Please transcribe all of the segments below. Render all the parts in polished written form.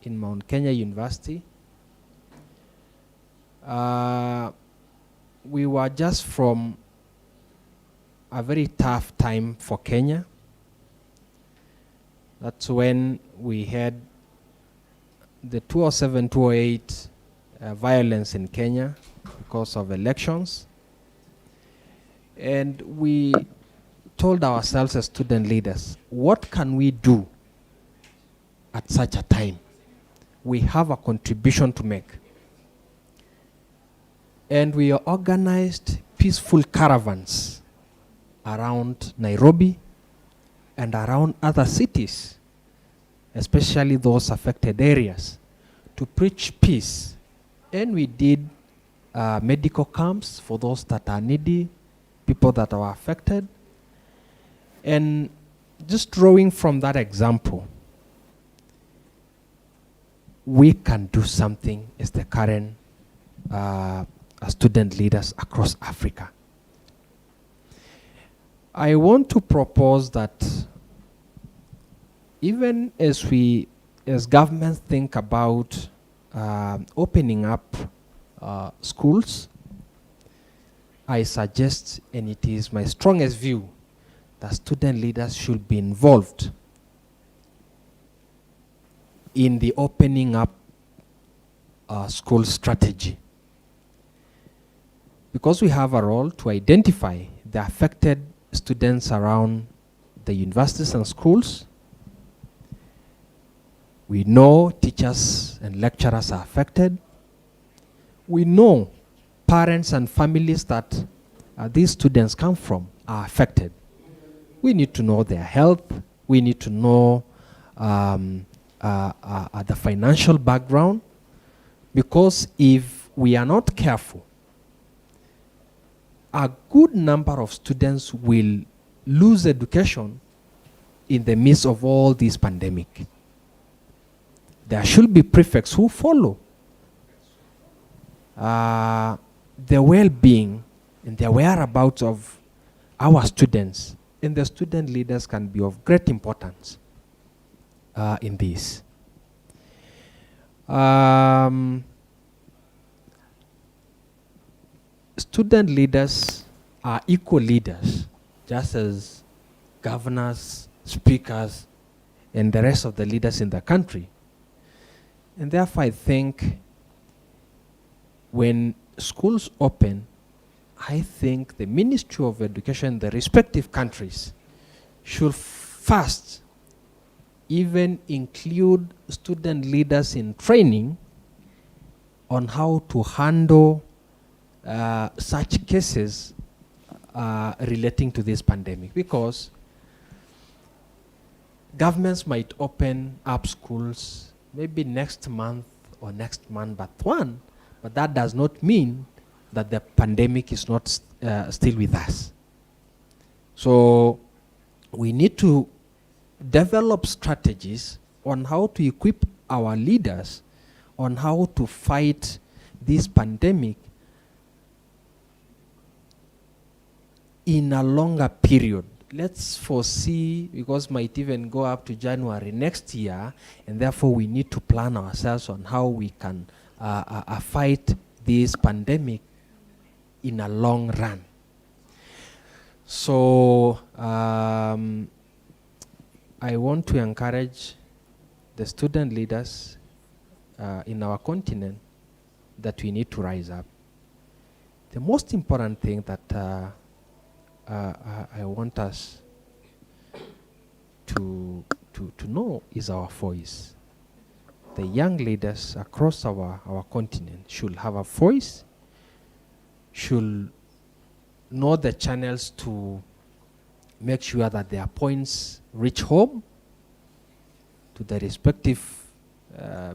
in Mount Kenya University. We were just from a very tough time for Kenya. That's when we had the 2007-2008 violence in Kenya because of elections. And we told ourselves as student leaders, what can we do at such a time? We have a contribution to make. And we organized peaceful caravans around Nairobi and around other cities, especially those affected areas, to preach peace. And we did medical camps for those that are needy, people that are affected. And just drawing from that example, we can do something as the current student leaders across Africa. I want to propose that even as governments think about opening up schools, I suggest, and it is my strongest view, that student leaders should be involved in the opening up school strategy. Because we have a role to identify the affected students around the universities and schools. We know teachers and lecturers are affected. We know parents and families that these students come from are affected. We need to know their health. We need to know the financial background, because if we are not careful, a good number of students will lose education in the midst of all this pandemic. There should be prefects who follow the well-being and the whereabouts of our students, and the student leaders can be of great importance in this. Student leaders are equal leaders, just as governors, speakers, and the rest of the leaders in the country. And therefore, I think when schools open, I think the Ministry of Education in the respective countries should first even include student leaders in training on how to handle such cases relating to this pandemic, because governments might open up schools maybe next month or next month but one, but that does not mean that the pandemic is not still with us. So we need to develop strategies on how to equip our leaders on how to fight this pandemic in a longer period. Let's foresee, because might even go up to January next year, and therefore we need to plan ourselves on how we can fight this pandemic in a long run. So I want to encourage the student leaders in our continent that we need to rise up. The most important thing that I want us to know is our voice. The young leaders across our continent should have a voice, should know the channels to make sure that their points reach home to the respective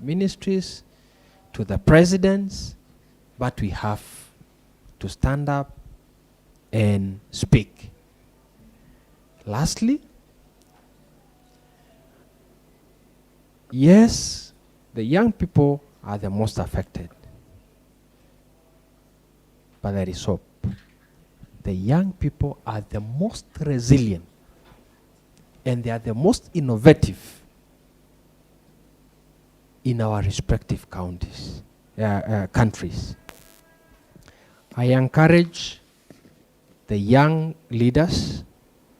ministries, to the presidents, but we have to stand up and speak. Lastly, yes, the young people are the most affected, but there is hope. The young people are the most resilient, and they are the most innovative. in our respective countries. I encourage the young leaders,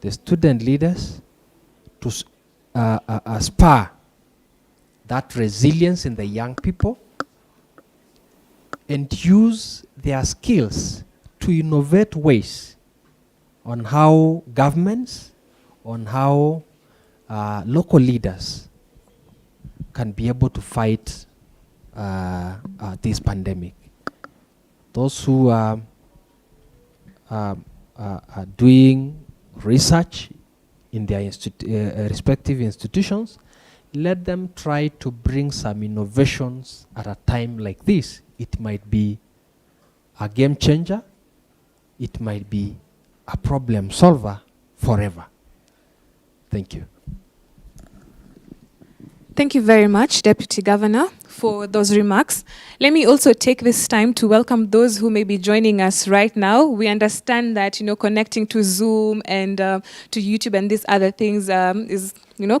the student leaders, to spur that resilience in the young people and use their skills to innovate ways on how governments, on how local leaders can be able to fight this pandemic. Those who are doing research in their respective institutions, let them try to bring some innovations at a time like this. It might be a game changer. It might be a problem solver forever. Thank you. Thank you very much, Deputy Governor, for those remarks. Let me also take this time to welcome those who may be joining us right now. We understand that, connecting to Zoom and to YouTube and these other things is,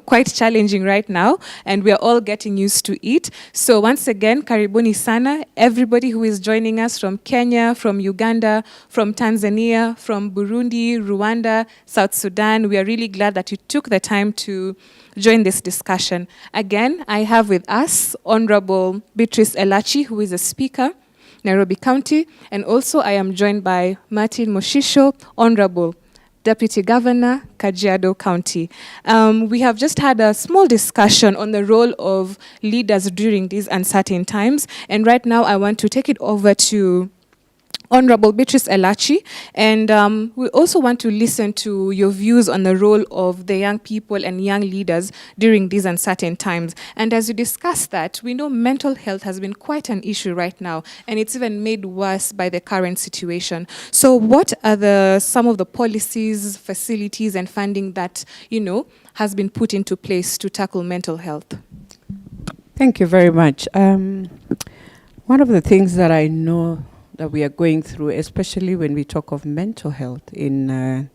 quite challenging right now, and we are all getting used to it. So once again, karibuni sana, everybody who is joining us from Kenya, from Uganda, from Tanzania, from Burundi, Rwanda, South Sudan. We are really glad that you took the time to join this discussion. Again, I have with us Honorable Beatrice Elachi, who is a speaker, Nairobi County, and also I am joined by Martin Moshisho, Honorable Deputy Governor, Kajiado County. We have just had a small discussion on the role of leaders during these uncertain times, and right now I want to take it over to Honorable Beatrice Elachi, and we also want to listen to your views on the role of the young people and young leaders during these uncertain times. And as you discuss that, we know mental health has been quite an issue right now, and it's even made worse by the current situation. So what are some of the policies, facilities, and funding that, has been put into place to tackle mental health? Thank you very much. One of the things that I know that we are going through, especially when we talk of mental health in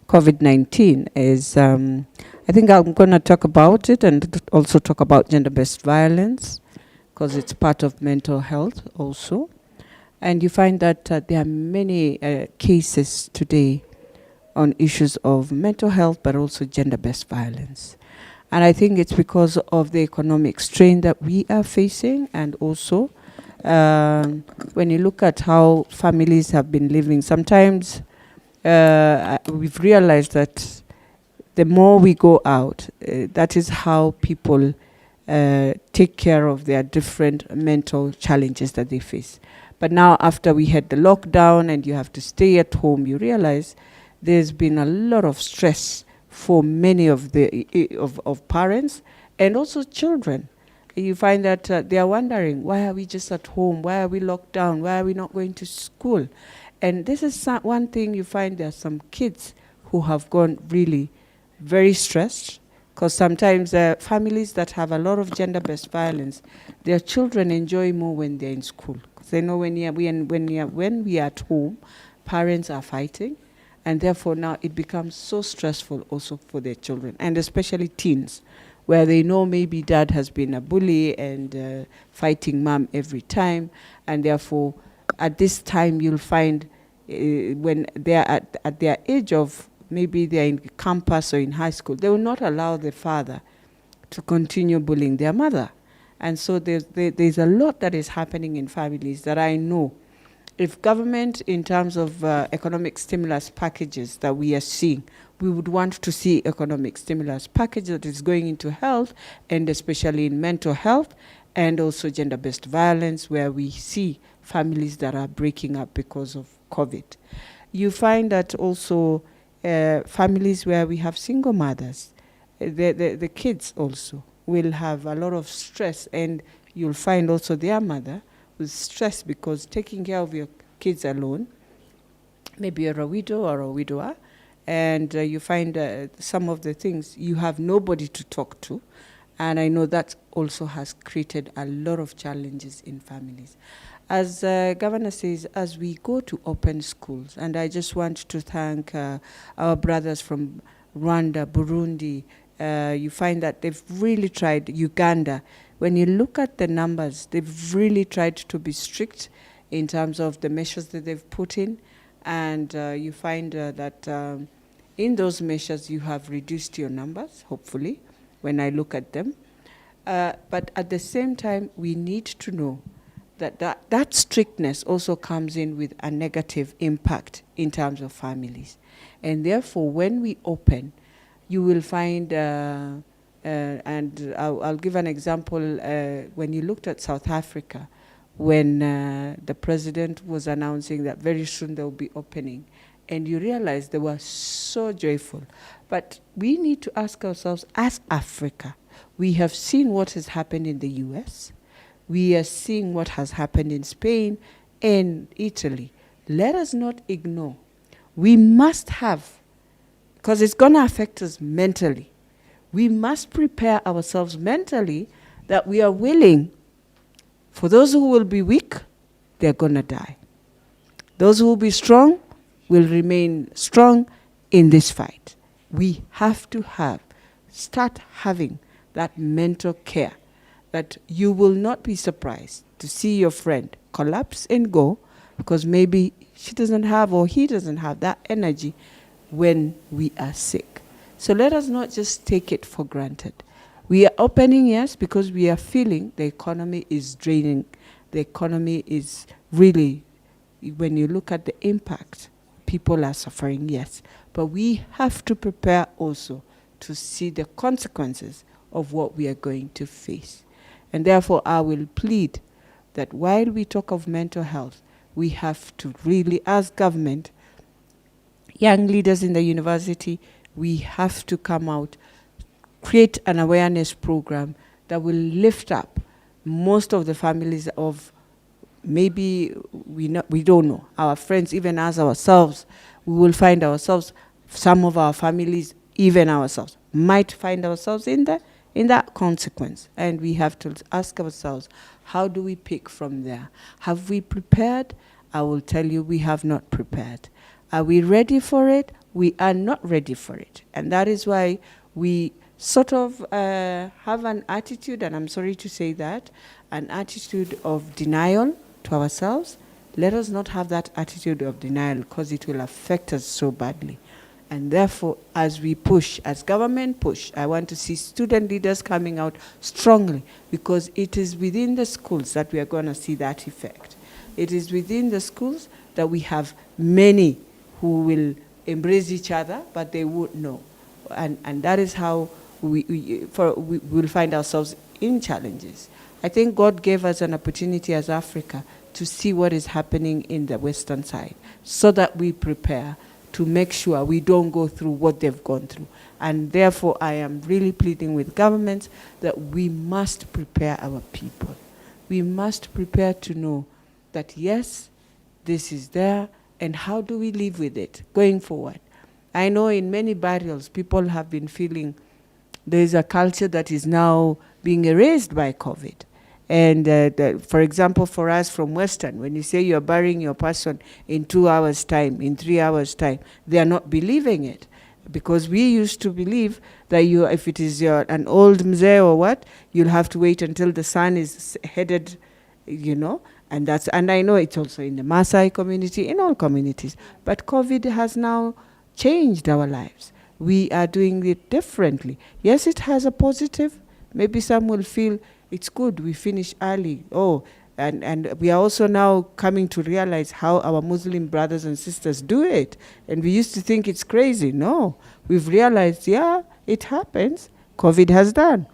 COVID-19, is I think I'm going to talk about it and also talk about gender-based violence, because it's part of mental health also. And you find that there are many cases today on issues of mental health, but also gender-based violence. And I think it's because of the economic strain that we are facing, and also when you look at how families have been living, sometimes we've realized that the more we go out, that is how people take care of their different mental challenges that they face. But now after we had the lockdown and you have to stay at home, you realize there's been a lot of stress for many of the of parents and also children. You find that they are wondering, why are we just at home? Why are we locked down? Why are we not going to school? And this is one thing you find. There are some kids who have gone really very stressed, because sometimes families that have a lot of gender-based violence, their children enjoy more when they're in school. Because they know when we are at home, parents are fighting, and therefore now it becomes so stressful also for their children, and especially teens, where they know maybe dad has been a bully and fighting mom every time, and therefore at this time you'll find when they're at their age of, maybe they're in campus or in high school, they will not allow the father to continue bullying their mother. And so there's a lot that is happening in families that I know. If government, in terms of economic stimulus packages that we are seeing, we would want to see economic stimulus package that is going into health, and especially in mental health, and also gender-based violence, where we see families that are breaking up because of COVID. You find that also families where we have single mothers, the kids also will have a lot of stress, and you'll find also their mother with stress, because taking care of your kids alone, maybe you're a widow or a widower, and you find some of the things you have nobody to talk to. And I know that also has created a lot of challenges in families. As Governor says, as we go to open schools, and I just want to thank our brothers from Rwanda, Burundi, you find that they've really tried, Uganda, when you look at the numbers, they've really tried to be strict in terms of the measures that they've put in. And you find that in those measures, you have reduced your numbers, hopefully, when I look at them. But at the same time, we need to know that strictness also comes in with a negative impact in terms of families. And therefore, when we open, you will find, and I'll give an example, when you looked at South Africa, when the president was announcing that very soon they'll be opening, and you realize they were so joyful. But we need to ask ourselves, as Africa, we have seen what has happened in the US, we are seeing what has happened in Spain and Italy. Let us not ignore. We must have, because it's going to affect us mentally, we must prepare ourselves mentally that we are willing. For those who will be weak, they're going to die. Those who will be strong will remain strong in this fight. We have to start having that mental care, that you will not be surprised to see your friend collapse and go because maybe she doesn't have or he doesn't have that energy when we are sick. So let us not just take it for granted. We are opening, yes, because we are feeling the economy is draining. The economy is really, when you look at the impact, people are suffering, yes. But we have to prepare also to see the consequences of what we are going to face. And therefore, I will plead that while we talk of mental health, we have to really, as government, young leaders in the university, we have to come out, create an awareness program that will lift up most of the families of maybe we don't know, our friends, even as ourselves, we will find ourselves, some of our families, even ourselves, might find ourselves in that consequence. And we have to ask ourselves, how do we pick from there? Have we prepared? I will tell you, we have not prepared. Are we ready for it? We are not ready for it. And that is why we sort of have an attitude, and I'm sorry to say that, an attitude of denial to ourselves. Let us not have that attitude of denial, because it will affect us so badly. And therefore, as we push, as government push, I want to see student leaders coming out strongly, because it is within the schools that we are going to see that effect. It is within the schools that we have many who will embrace each other, but they won't know. And that is how we will find ourselves in challenges. I think God gave us an opportunity as Africa to see what is happening in the Western side, so that we prepare to make sure we don't go through what they've gone through. And therefore, I am really pleading with governments that we must prepare our people. We must prepare to know that, yes, this is there, and how do we live with it going forward? I know in many burials, people have been feeling there's a culture that is now being erased by COVID. And for example, for us from Western, when you say you're burying your person in 2 hours' time, in 3 hours' time, they are not believing it. Because we used to believe that if it is an old mzee or what, you'll have to wait until the sun is headed, and I know it's also in the Maasai community, in all communities. But COVID has now changed our lives. We are doing it differently. Yes, it has a positive. Maybe some will feel it's good, we finish early. And we are also now coming to realize how our Muslim brothers and sisters do it. And we used to think it's crazy. No, we've realized, yeah, it happens. COVID has done.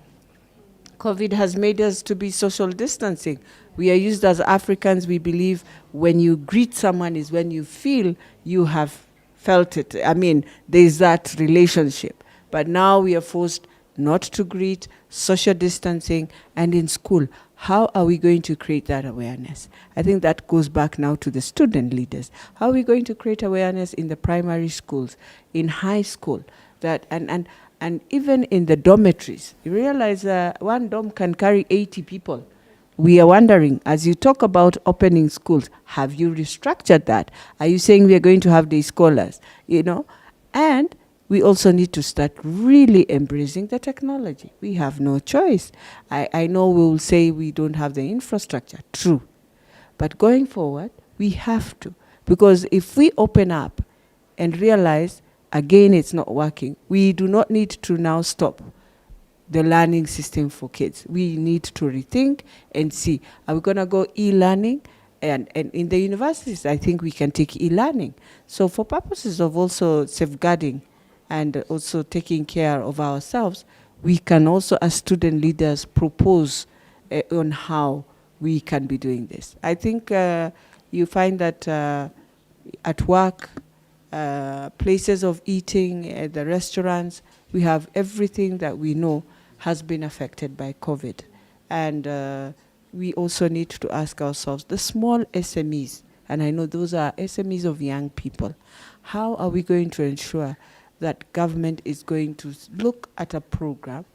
COVID has made us to be social distancing. We are used as Africans, we believe when you greet someone is when you feel you have felt it. I mean, there's that relationship. But now we are forced not to greet, social distancing, and in school. How are we going to create that awareness? I think that goes back now to the student leaders. How are we going to create awareness in the primary schools, in high school, that and even in the dormitories? You realize one dorm can carry 80 people. We are wondering, as you talk about opening schools, have you restructured that? Are you saying we are going to have day scholars? And we also need to start really embracing the technology. We have no choice. I know we will say we don't have the infrastructure. True. But going forward, we have to. Because if we open up and realize, again, it's not working, we do not need to now stop the learning system for kids. We need to rethink and see, are we going to go e-learning? And in the universities, I think we can take e-learning. So for purposes of also safeguarding and also taking care of ourselves, we can also, as student leaders, propose on how we can be doing this. I think you find that at work, places of eating, the restaurants, we have everything that we know has been affected by COVID. And we also need to ask ourselves, the small SMEs, and I know those are SMEs of young people, how are we going to ensure that government is going to look at a program,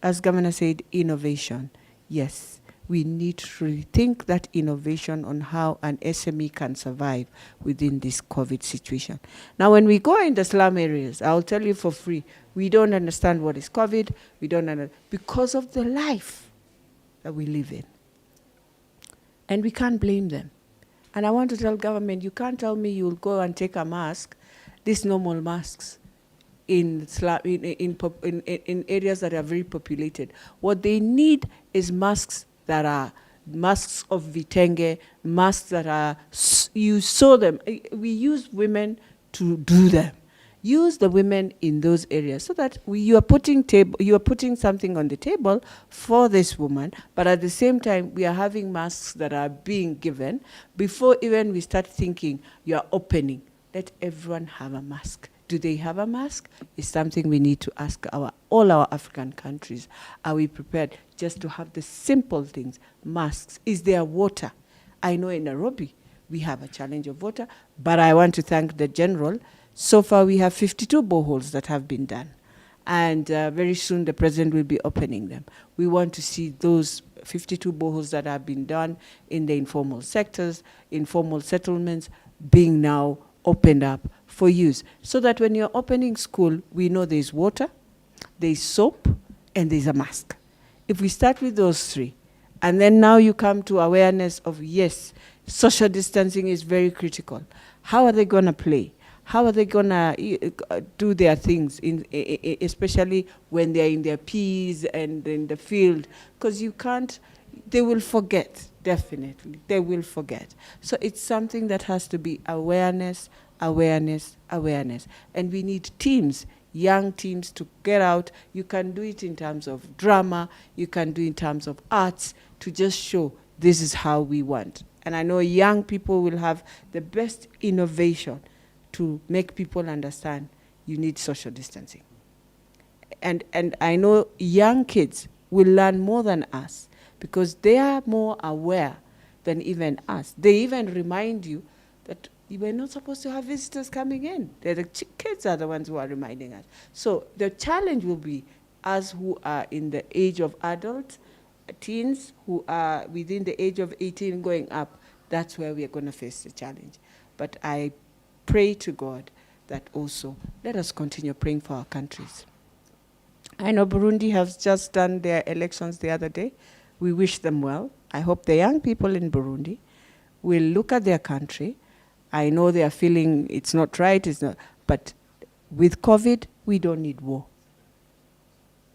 as Governor said, innovation. Yes, we need to rethink that innovation on how an SME can survive within this COVID situation. Now, when we go in the slum areas, I'll tell you for free, we don't understand what is COVID, we don't understand, because of the life that we live in. And we can't blame them. And I want to tell government, you can't tell me you'll go and take a mask, these normal masks, in areas that are very populated. What they need is masks that are masks of vitenge, masks that are, you saw them. We use women to do them. Use the women in those areas so that you are putting something on the table for this woman, but at the same time, we are having masks that are being given before even we start thinking you are opening. Let everyone have a mask. Do they have a mask? It's something we need to ask all our African countries. Are we prepared just to have the simple things? Masks. Is there water? I know in Nairobi, we have a challenge of water, but I want to thank the General. So far, we have 52 boreholes that have been done. And very soon, the President will be opening them. We want to see those 52 boreholes that have been done in the informal sectors, informal settlements, being now opened up for use. So that when you're opening school, we know there's water, there's soap, and there's a mask. If we start with those three, and then now you come to awareness of, yes, social distancing is very critical. How are they going to play? How are they going to do their things, especially when they're in their P's and in the field? Because you can't, they will forget, definitely. They will forget. So it's something that has to be awareness, awareness, awareness. And we need teams, young teams to get out. You can do it in terms of drama. You can do it in terms of arts to just show this is how we want. And I know young people will have the best innovation to make people understand you need social distancing. And I know young kids will learn more than us because they are more aware than even us. They even remind you that you were not supposed to have visitors coming in. The kids are the ones who are reminding us. So the challenge will be us who are in the age of adults, teens who are within the age of 18 going up. That's where we are going to face the challenge. But I pray to God that also let us continue praying for our countries. I know Burundi has just done their elections the other day. We wish them well. I hope the young people in Burundi will look at their country. I know they are feeling it's not right, but with COVID, we don't need war.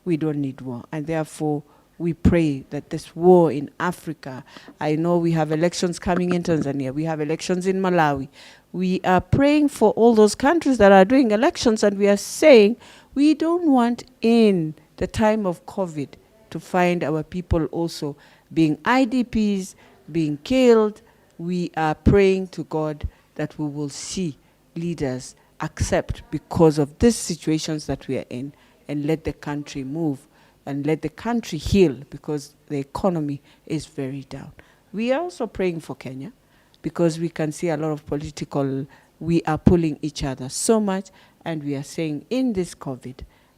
We don't need war. And therefore, we pray that this war in Africa, I know we have elections coming in Tanzania, we have elections in Malawi. We are praying for all those countries that are doing elections, and we are saying we don't want in the time of COVID to find our people also being IDPs, being killed. We are praying to God that we will see leaders accept because of these situations that we are in, and let the country move and let the country heal because the economy is very down. We are also praying for Kenya because we can see a lot of political, we are pulling each other so much, and we are saying in this COVID,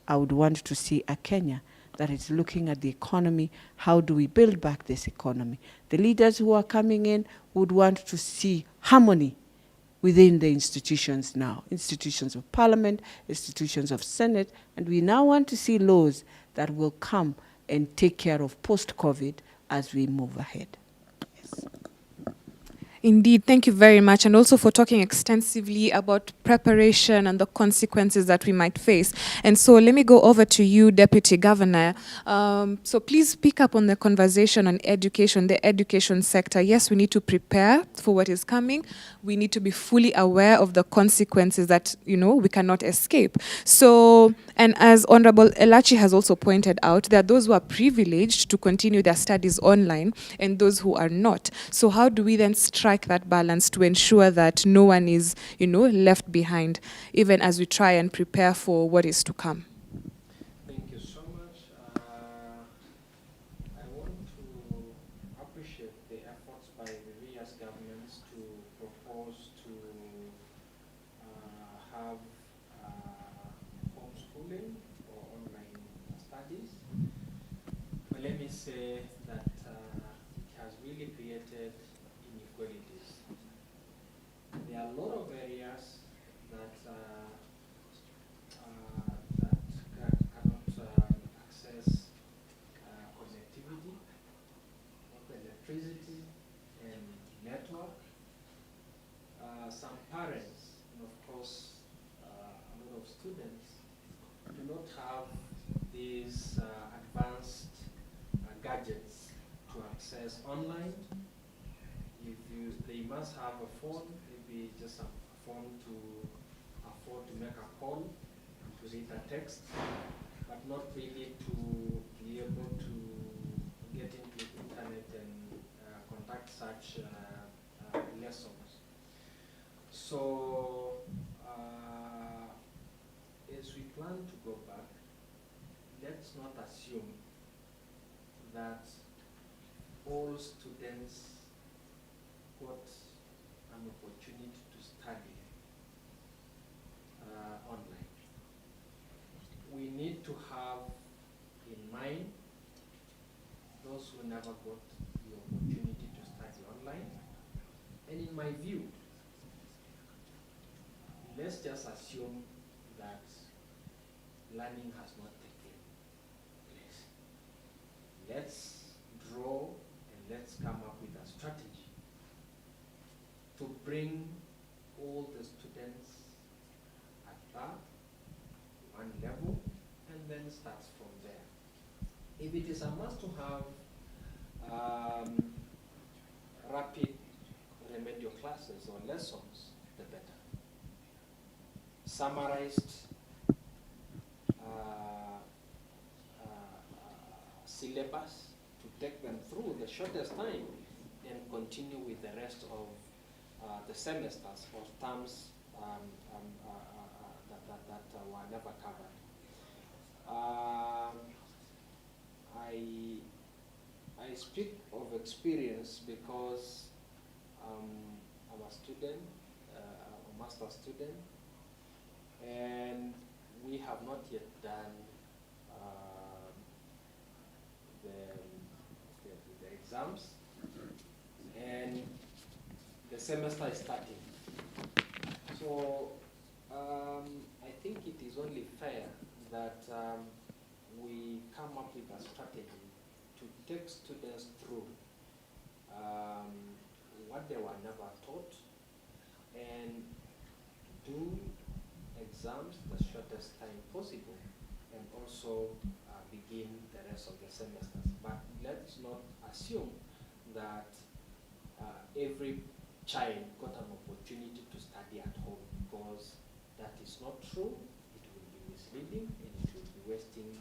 I would want to see a Kenya that is looking at the economy, how do we build back this economy? The leaders who are coming in would want to see harmony within the institutions now, institutions of parliament, institutions of senate, and we now want to see laws that will come and take care of post-COVID as we move ahead. Yes. Indeed, thank you very much, and also for talking extensively about preparation and the consequences that we might face. And so let me go over to you, Deputy Governor. So please pick up on the conversation on education, the education sector. Yes, we need to prepare for what is coming. We need to be fully aware of the consequences that, we cannot escape. So, and as Honorable Elachi has also pointed out, there are those who are privileged to continue their studies online and those who are not. So how do we then strike that balance to ensure that no one is, left behind, even as we try and prepare for what is to come? Thank you so much. I want to appreciate the efforts by the various governments to propose to have homeschooling or online studies. But let me say that it has really created inequalities. There are a lot of areas that cannot access connectivity, electricity, and network. Some parents, and of course, a lot of students do not have these advanced gadgets to access online. They must have a phone, maybe just a phone to afford to make a call, to read a text, but not really to be able to get into the internet and conduct such lessons. So, as we plan to go back, let's not assume that all students got an opportunity to study online. We need to have in mind those who never got the opportunity to study online. And in my view, let's just assume that learning has not taken place. Let's draw and let's come up with a strategy to bring all the students at that one level and then starts from there. If it is a must to have rapid remedial classes or lessons, the better. Summarized syllabus to take them through the shortest time and continue with the rest of the semesters or terms that were never covered. I speak of experience because I'm a student, a master's student, and we have not yet done the exams, and the semester is starting. So I think it is only fair that we come up with a strategy to take students through what they were never taught and do exams the shortest time possible and also begin the rest of the semesters. But let's not assume that every child got an opportunity to study at home, because that is not true. It will be misleading and it will be wasting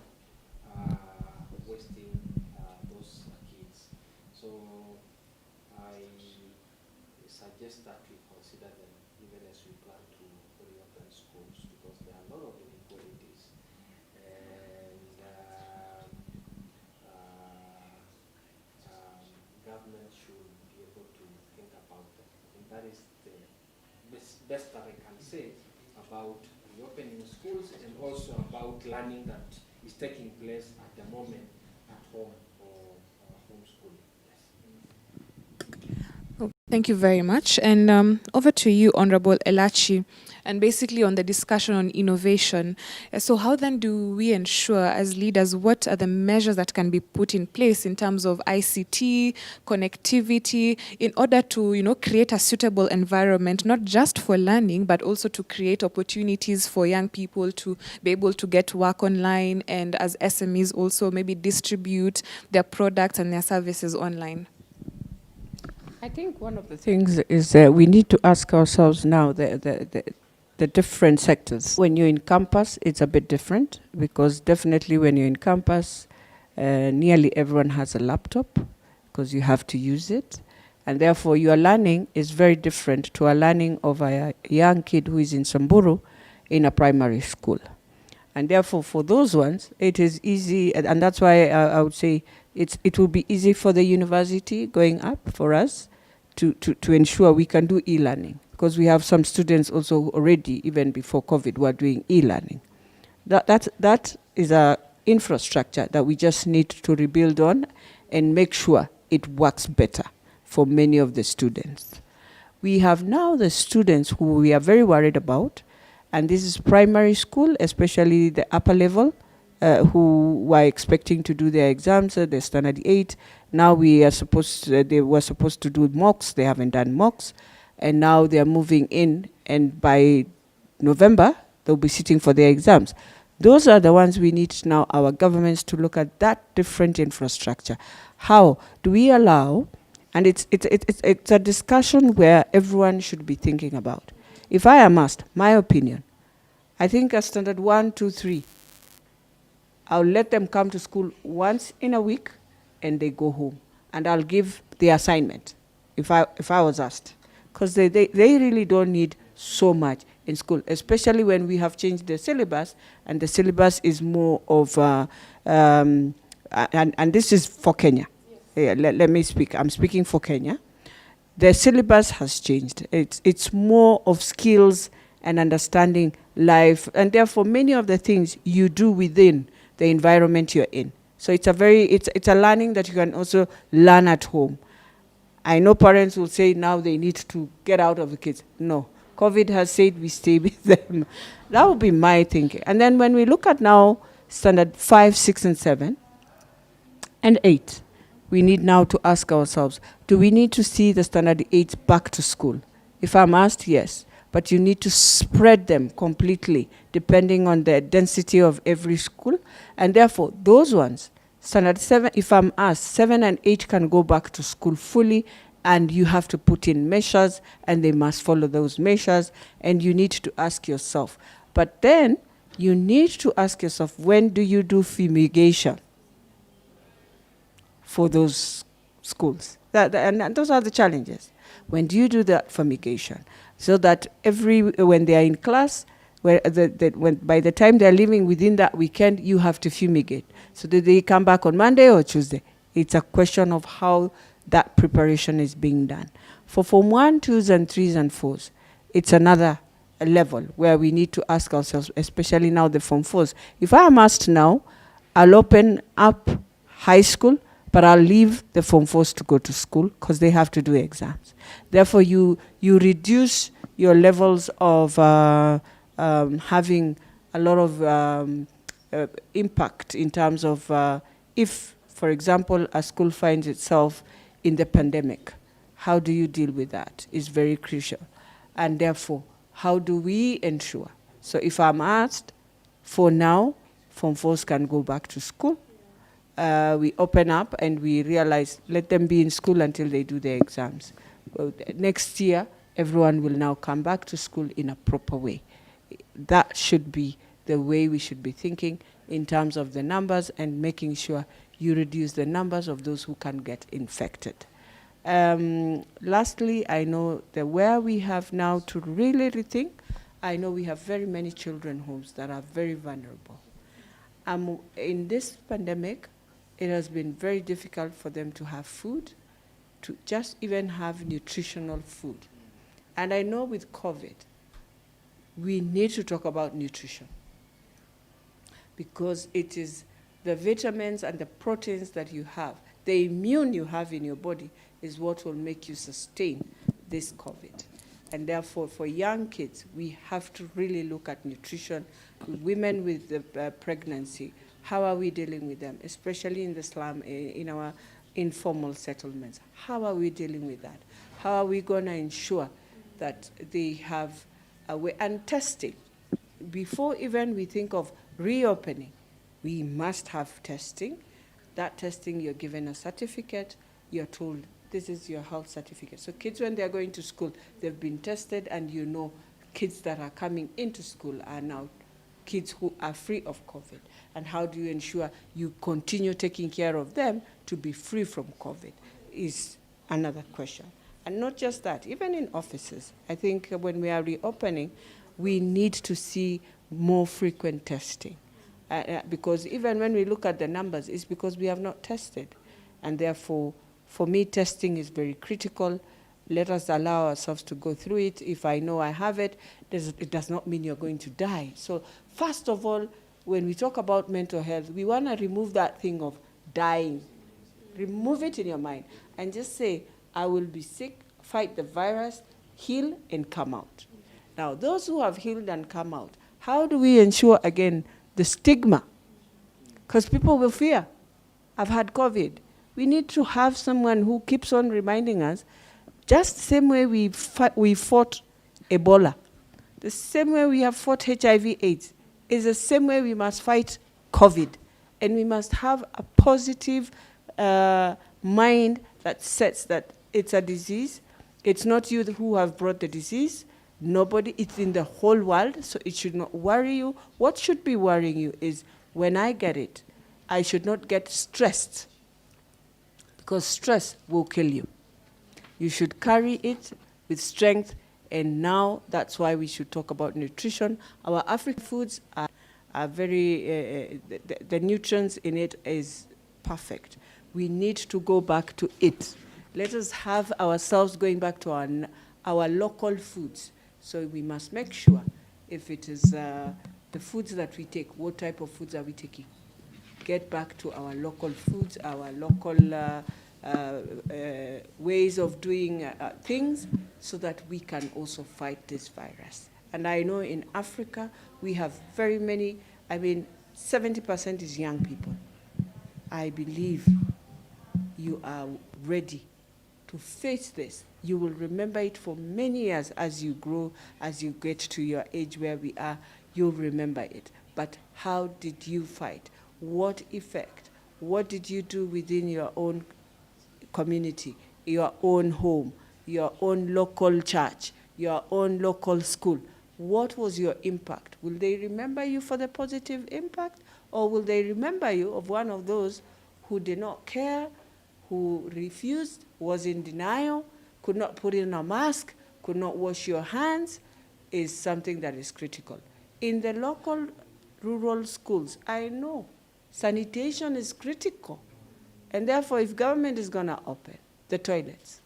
those kids. So I suggest that we consider them even as we plan to reopen schools, because there are a lot of inequalities, and government should be able to think about them. I think that is the best that I can say about reopening schools and also about learning that is taking place at the moment at home or homeschooling. Yes. Oh, Thank you very much. And over to you, Honorable Elachi, and basically on the discussion on innovation. So how then do we ensure as leaders, what are the measures that can be put in place in terms of ICT, connectivity, in order to, create a suitable environment, not just for learning, but also to create opportunities for young people to be able to get work online, and as SMEs also maybe distribute their products and their services online? I think one of the things is that we need to ask ourselves now the different sectors. When you're in campus, it's a bit different, because definitely when you're in campus, nearly everyone has a laptop because you have to use it. And therefore your learning is very different to a learning of a young kid who is in Samburu in a primary school. And therefore for those ones, it is easy, and that's why I would say it will be easy for the university going up for us to ensure we can do e-learning, because we have some students also already, even before COVID, who are doing e-learning. That is a infrastructure that we just need to rebuild on and make sure it works better for many of the students. We have now the students who we are very worried about, and this is primary school, especially the upper level, who were expecting to do their exams, the standard 8. Now they were supposed to do mocks, they haven't done mocks, and now they are moving in, and by November, they'll be sitting for their exams. Those are the ones we need now, our governments, to look at that different infrastructure. How do we allow, and it's a discussion where everyone should be thinking about. If I am asked, my opinion, I think a standard 1, 2, 3, I'll let them come to school once in a week and they go home. And I'll give the assignment if I was asked. Because they really don't need so much in school, especially when we have changed the syllabus, and the syllabus is more of, and this is for Kenya. Yeah, let me speak. I'm speaking for Kenya. The syllabus has changed. It's more of skills and understanding life, and therefore many of the things you do within the environment you're in. So it's a learning that you can also learn at home. I know parents will say now they need to get out of the kids. No, COVID has said we stay with them. That would be my thinking. And then when we look at now standard 5, 6, and 7, and 8, we need now to ask ourselves, do we need to see the standard 8 back to school? If I'm asked, yes. But you need to spread them completely, depending on the density of every school. And therefore, those ones, standard 7, if I'm asked, 7 and 8 can go back to school fully, and you have to put in measures, and they must follow those measures, and you need to ask yourself. But then, you need to ask yourself, when do you do fumigation for those schools? And those are the challenges. When do you do that fumigation? So that when they are in class, by the time they're living within that weekend, you have to fumigate. So that they come back on Monday or Tuesday. It's a question of how that preparation is being done. For Form 1, 2s, and 3s, and 4s, it's another level where we need to ask ourselves, especially now the Form 4s. If I am asked now, I'll open up high school, but I'll leave the Form 4s to go to school because they have to do exams. Therefore, you reduce your levels of having a lot of impact in terms of if, for example, a school finds itself in the pandemic, how do you deal with that is very crucial. And therefore, how do we ensure? So if I'm asked, for now, Form 4s can go back to school. We open up and we realize, let them be in school until they do their exams. Well, next year, everyone will now come back to school in a proper way. That should be the way we should be thinking in terms of the numbers and making sure you reduce the numbers of those who can get infected. Lastly, I know that where we have now to really rethink, I know we have very many children homes that are very vulnerable. In this pandemic, it has been very difficult for them to have food, to just even have nutritional food. And I know with COVID, we need to talk about nutrition because it is the vitamins and the proteins that you have, the immune you have in your body is what will make you sustain this COVID. And therefore, for young kids, we have to really look at nutrition. Women with the pregnancy, how are we dealing with them, especially in the slum, in our informal settlements? How are we dealing with that? How are we going to ensure that they have a way? And testing. Before even we think of reopening, we must have testing. That testing, you're given a certificate, you're told, this is your health certificate. So kids, when they're going to school, they've been tested, and you know kids that are coming into school are now kids who are free of COVID. And how do you ensure you continue taking care of them to be free from COVID is another question. And not just that, even in offices, I think when we are reopening, we need to see more frequent testing. Because even when we look at the numbers, it's because we have not tested. And therefore, for me, testing is very critical. Let us allow ourselves to go through it. If I know I have it, it does not mean you're going to die. So first of all, when we talk about mental health, we want to remove that thing of dying. Remove it in your mind and just say, I will be sick, fight the virus, heal, and come out. Now, those who have healed and come out, how do we ensure, again, the stigma? Because people will fear. I've had COVID. We need to have someone who keeps on reminding us, just the same way we fought Ebola, the same way we have fought HIV/AIDS, is the same way we must fight COVID. And we must have a positive mind that sets that it's a disease. It's not you who have brought the disease. Nobody, it's in the whole world, so it should not worry you. What should be worrying you is when I get it, I should not get stressed, because stress will kill you. You should carry it with strength, and now that's why we should talk about nutrition. Our African foods are very, the nutrients in it is perfect. We need to go back to it. Let us have ourselves going back to our local foods. So we must make sure, if it is the foods that we take, what type of foods are we taking? Get back to our local foods, our local ways of doing things, so that we can also fight this virus. And I know in Africa, we have very many, 70% is young people. I believe you are ready to face this. You will remember it for many years as you grow, as you get to your age where we are, you'll remember it. But how did you fight? What effect? What did you do within your own community, your own home, your own local church, your own local school? What was your impact? Will they remember you for the positive impact, or will they remember you of one of those who did not care, who refused, was in denial, could not put in a mask, could not wash your hands? Is something that is critical. In the local rural schools, I know sanitation is critical. And therefore, if government is going to open the toilets,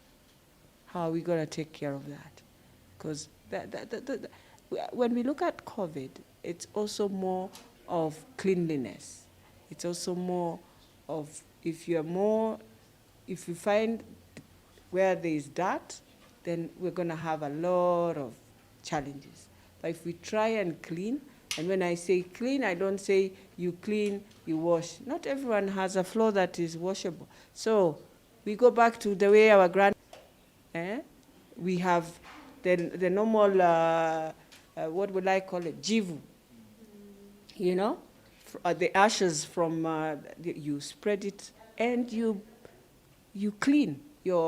how are we going to take care of that? Because when we look at COVID, it's also more of cleanliness. It's also more of, if you find where there is dirt, then we're going to have a lot of challenges. But if we try and clean, and when I say clean, I don't say you clean, you wash. Not everyone has a floor that is washable. So we go back to the way our we have the normal, what would I call it, jivu. You know, the ashes from, you spread it, and you clean your